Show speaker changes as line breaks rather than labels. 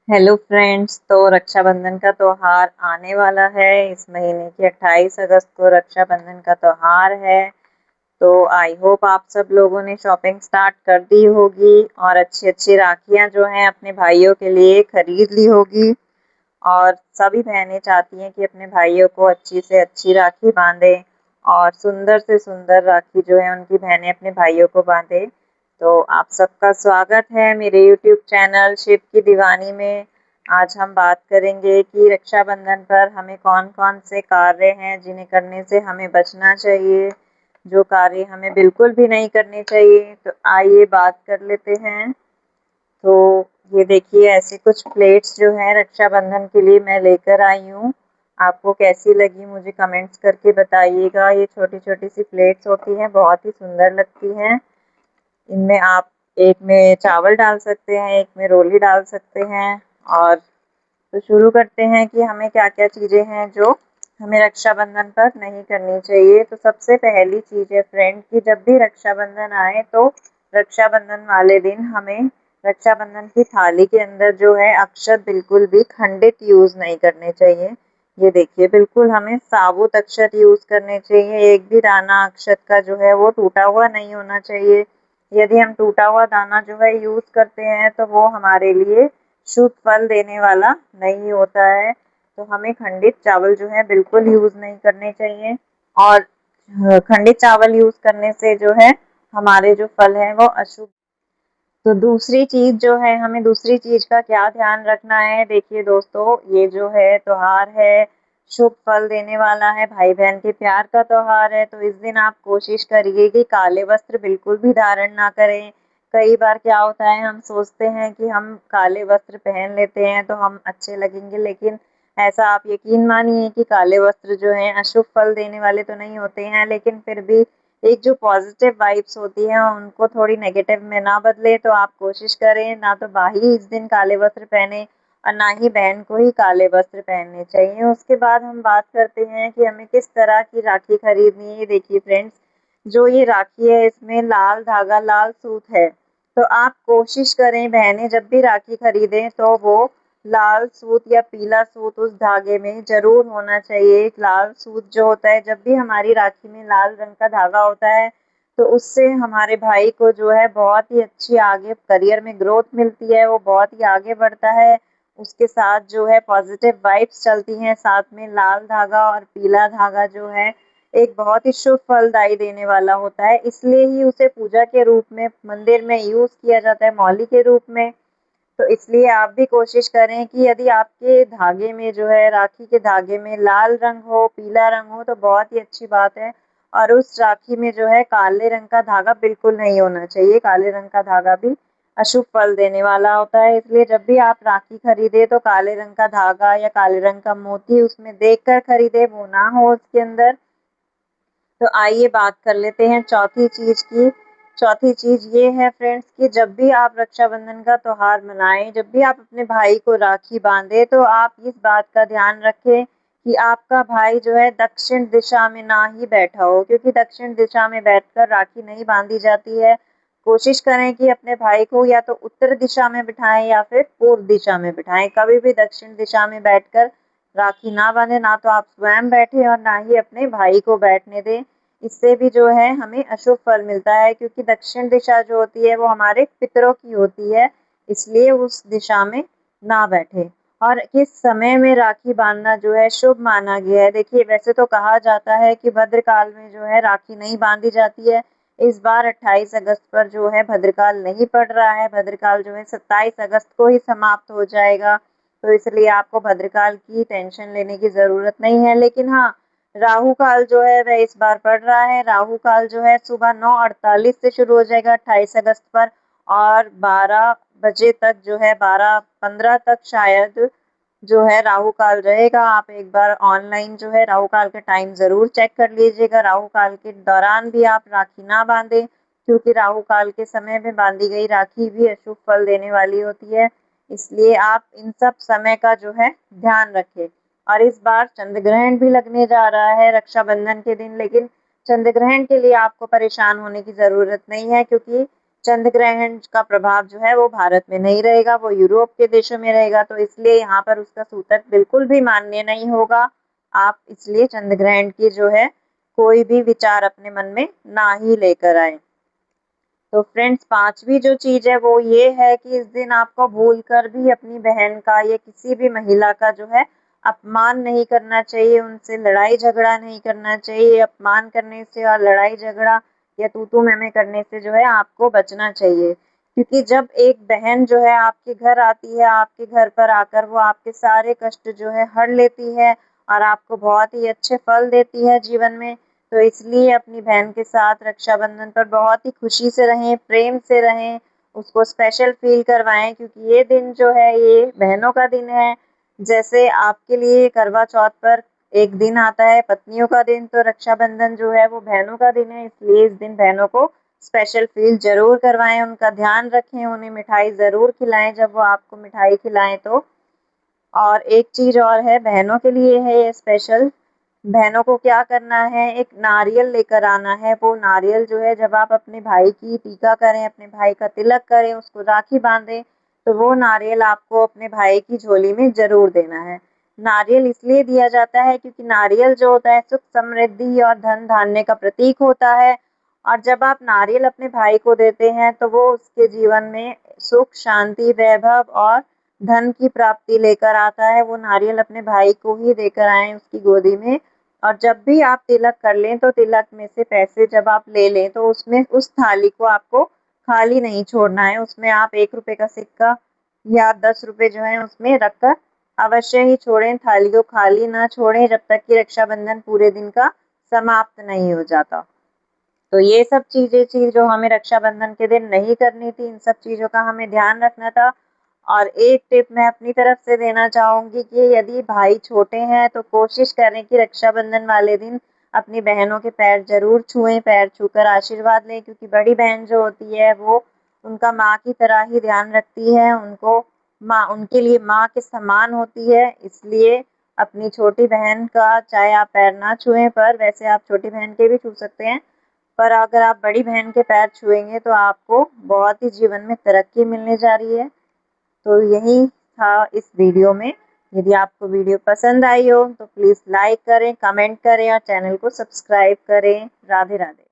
Hello friends. तो रक्षाबंधन का त्योहार आने वाला है। इस महीने की 28 अगस्त को रक्षाबंधन का त्योहार है। तो आई होप आप सब लोगों ने शॉपिंग स्टार्ट कर दी होगी और अच्छी अच्छी राखियां जो हैं अपने भाइयों के लिए खरीद ली होगी। और सभी बहनें चाहती हैं कि अपने भाइयों को अच्छी से अच्छी राखी बांधे और सुंदर से सुंदर राखी जो है उनकी बहनें अपने भाइयों को बांधे। तो आप सबका स्वागत है मेरे यूट्यूब चैनल शिव की दीवानी में। आज हम बात करेंगे कि रक्षाबंधन पर हमें कौन कौन से कार्य हैं जिन्हें करने से हमें बचना चाहिए, जो कार्य हमें बिल्कुल भी नहीं करने चाहिए। तो आइए बात कर लेते हैं। तो ये देखिए, ऐसे कुछ प्लेट्स जो है रक्षाबंधन के लिए मैं लेकर आई हूँ। आपको कैसी लगी मुझे कमेंट्स करके बताइएगा। ये छोटी छोटी सी प्लेट्स होती हैं, बहुत ही सुंदर लगती हैं। इनमें आप एक में चावल डाल सकते हैं, एक में रोली डाल सकते हैं। और तो शुरू करते हैं कि हमें क्या क्या चीज़ें हैं जो हमें रक्षाबंधन पर नहीं करनी चाहिए। तो सबसे पहली चीज़ है फ्रेंड कि जब भी रक्षाबंधन आए तो रक्षाबंधन वाले दिन हमें रक्षाबंधन की थाली के अंदर जो है अक्षत बिल्कुल भी खंडित यूज़ नहीं करने चाहिए। ये देखिए, बिल्कुल हमें साबुत अक्षत यूज़ करने चाहिए। एक भी दाना अक्षत का जो है वो टूटा हुआ नहीं होना चाहिए। यदि हम टूटा हुआ दाना जो है यूज़ करते हैं तो वो हमारे लिए शुभ फल देने वाला नहीं होता है। तो हमें खंडित चावल जो है बिल्कुल यूज़ नहीं करने चाहिए। और खंडित चावल यूज़ करने से जो है हमारे जो फल हैं वो अशुभ। तो दूसरी चीज़ जो है, हमें दूसरी चीज़ का क्या ध्यान रखना है। देखिए दोस्तों, ये जो है त्योहार है शुभ फल देने वाला है, भाई बहन के प्यार का त्योहार है। तो इस दिन आप कोशिश करिए कि काले वस्त्र बिल्कुल भी धारण ना करें। कई बार क्या होता है, हम सोचते हैं कि हम काले वस्त्र पहन लेते हैं तो हम अच्छे लगेंगे, लेकिन ऐसा आप यकीन मानिए कि काले वस्त्र जो हैं अशुभ फल देने वाले तो नहीं होते हैं, लेकिन फिर भी एक जो पॉजिटिव वाइब्स होती हैं उनको थोड़ी नेगेटिव में ना बदले। तो आप कोशिश करें ना तो भाई इस दिन काले वस्त्र पहने और ना ही बहन को ही काले वस्त्र पहनने चाहिए। उसके बाद हम बात करते हैं कि हमें किस तरह की राखी खरीदनी है। देखिए फ्रेंड्स, जो ये राखी है इसमें लाल धागा लाल सूत है। तो आप कोशिश करें बहनें जब भी राखी खरीदें तो वो लाल सूत या पीला सूत उस धागे में जरूर होना चाहिए। एक लाल सूत जो होता है, जब भी हमारी राखी में लाल रंग का धागा होता है तो उससे हमारे भाई को जो है बहुत ही अच्छी आगे करियर में ग्रोथ मिलती है, वो बहुत ही आगे बढ़ता है। उसके साथ जो है पॉजिटिव वाइब्स चलती हैं। साथ में लाल धागा और पीला धागा जो है एक बहुत ही शुभ फलदायी देने वाला होता है, इसलिए ही उसे पूजा के रूप में मंदिर में यूज किया जाता है, मौली के रूप में। तो इसलिए आप भी कोशिश करें कि यदि आपके धागे में जो है राखी के धागे में लाल रंग हो, पीला रंग हो तो बहुत ही अच्छी बात है। और उस राखी में जो है काले रंग का धागा बिल्कुल नहीं होना चाहिए। काले रंग का धागा भी अशुभ फल देने वाला होता है, इसलिए जब भी आप राखी खरीदे तो काले रंग का धागा या काले रंग का मोती उसमें देखकर खरीदे, वो ना हो उसके अंदर। तो आइए बात कर लेते हैं चौथी चीज की। चौथी चीज ये है फ्रेंड्स कि जब भी आप रक्षाबंधन का त्योहार मनाएं, जब भी आप अपने भाई को राखी बांधे तो आप इस बात का ध्यान रखें कि आपका भाई जो है दक्षिण दिशा में ना ही बैठा हो, क्योंकि दक्षिण दिशा में बैठकर राखी नहीं बांधी जाती है। कोशिश करें कि अपने भाई को या तो उत्तर दिशा में बिठाएं या फिर पूर्व दिशा में बिठाएं। कभी भी दक्षिण दिशा में बैठकर राखी ना बांधे, ना तो आप स्वयं बैठे और ना ही अपने भाई को बैठने दें। इससे भी जो है हमें अशुभ फल मिलता है, क्योंकि दक्षिण दिशा जो होती है वो हमारे पितरों की होती है, इसलिए उस दिशा में ना बैठे। और किस समय में राखी बांधना जो है शुभ माना गया है। देखिए, वैसे तो कहा जाता है कि भद्रकाल में जो है राखी नहीं बांधी जाती है। इस बार 28 अगस्त पर जो है भद्रकाल नहीं पड़ रहा है। भद्रकाल जो है 27 अगस्त को ही समाप्त हो जाएगा। तो इसलिए आपको भद्रकाल की टेंशन लेने की ज़रूरत नहीं है। लेकिन हाँ, राहु काल जो है वह इस बार पड़ रहा है। राहु काल जो है सुबह 9:48 से शुरू हो जाएगा 28 अगस्त पर, और 12 बजे तक जो है 12:15 तक शायद जो है राहु काल रहेगा। आप एक बार ऑनलाइन जो है राहु काल का टाइम ज़रूर चेक कर लीजिएगा। राहु काल के दौरान भी आप राखी ना बांधें, क्योंकि राहु काल के समय में बांधी गई राखी भी अशुभ फल देने वाली होती है। इसलिए आप इन सब समय का जो है ध्यान रखें। और इस बार चंद्र ग्रहण भी लगने जा रहा है रक्षाबंधन के दिन, लेकिन चंद्र ग्रहण के लिए आपको परेशान होने की ज़रूरत नहीं है, क्योंकि चंद्र ग्रहण का प्रभाव जो है वो भारत में नहीं रहेगा, वो यूरोप के देशों में रहेगा, तो इसलिए यहाँ पर उसका सूतक बिल्कुल भी मान्य नहीं होगा। आप इसलिए चंद्र ग्रहण की जो है कोई भी विचार अपने मन में ना ही लेकर आए। तो फ्रेंड्स, पांचवी जो चीज है वो ये है कि इस दिन आपको भूल कर भी अपनी बहन का या किसी भी महिला का जो है अपमान नहीं करना चाहिए, उनसे लड़ाई झगड़ा नहीं करना चाहिए। अपमान करने से और लड़ाई झगड़ा या तू तू मैं करने से जो है आपको बचना चाहिए, क्योंकि जब एक बहन जो है आपके घर आती है, आपके घर पर आकर वो आपके सारे कष्ट जो है हर लेती है और आपको बहुत ही अच्छे फल देती है जीवन में। तो इसलिए अपनी बहन के साथ रक्षाबंधन पर बहुत ही खुशी से रहें, प्रेम से रहें, उसको स्पेशल फील करवाएं, क्योंकि ये दिन जो है ये बहनों का दिन है। जैसे आपके लिए करवा चौथ पर एक दिन आता है पत्नियों का दिन, तो रक्षाबंधन जो है वो बहनों का दिन है, इसलिए इस दिन बहनों को स्पेशल फील जरूर करवाएं, उनका ध्यान रखें, उन्हें मिठाई जरूर खिलाएं जब वो आपको मिठाई खिलाएं तो। और एक चीज और है, बहनों के लिए है ये स्पेशल। बहनों को क्या करना है, एक नारियल लेकर आना है। वो नारियल जो है जब आप अपने भाई की टीका करें, अपने भाई का तिलक करें, उसको राखी बांधें, तो वो नारियल आपको अपने भाई की झोली में जरूर देना है। नारियल इसलिए दिया जाता है क्योंकि नारियल जो होता है सुख समृद्धि और धन धान्य का प्रतीक होता है। और जब आप नारियल अपने भाई को देते हैं तो वो उसके जीवन में सुख, शांति, वैभव और धन की प्राप्ति लेकर आता है। वो नारियल अपने भाई को ही देकर आए उसकी गोदी में। और जब भी आप तिलक कर लें तो तिलक में से पैसे जब आप ले लें तो उसमें उस थाली को आपको खाली नहीं छोड़ना है, उसमें आप 1 रुपए का सिक्का या 10 रुपए जो है उसमें रखकर अवश्य ही छोड़ें। थाली को खाली ना छोड़ें जब तक कि रक्षाबंधन पूरे दिन का समाप्त नहीं हो जाता। तो ये सब चीज जो हमें रक्षाबंधन के दिन नहीं करनी थी, इन सब चीजों का हमें ध्यान रखना था। और एक टिप मैं अपनी तरफ से देना चाहूंगी कि यदि भाई छोटे हैं तो कोशिश करें कि रक्षाबंधन वाले दिन अपनी बहनों के पैर जरूर छुएं, पैर छूकर आशीर्वाद लें, क्योंकि बड़ी बहन जो होती है वो उनका माँ की तरह ही ध्यान रखती है, उनको माँ उनके लिए माँ के समान होती है। इसलिए अपनी छोटी बहन का चाहे आप पैर ना छुएं, पर वैसे आप छोटी बहन के भी छू सकते हैं, पर अगर आप बड़ी बहन के पैर छुएंगे तो आपको बहुत ही जीवन में तरक्की मिलने जा रही है। तो यही था इस वीडियो में। यदि आपको वीडियो पसंद आई हो तो प्लीज़ लाइक करें, कमेंट करें और चैनल को सब्सक्राइब करें। राधे राधे।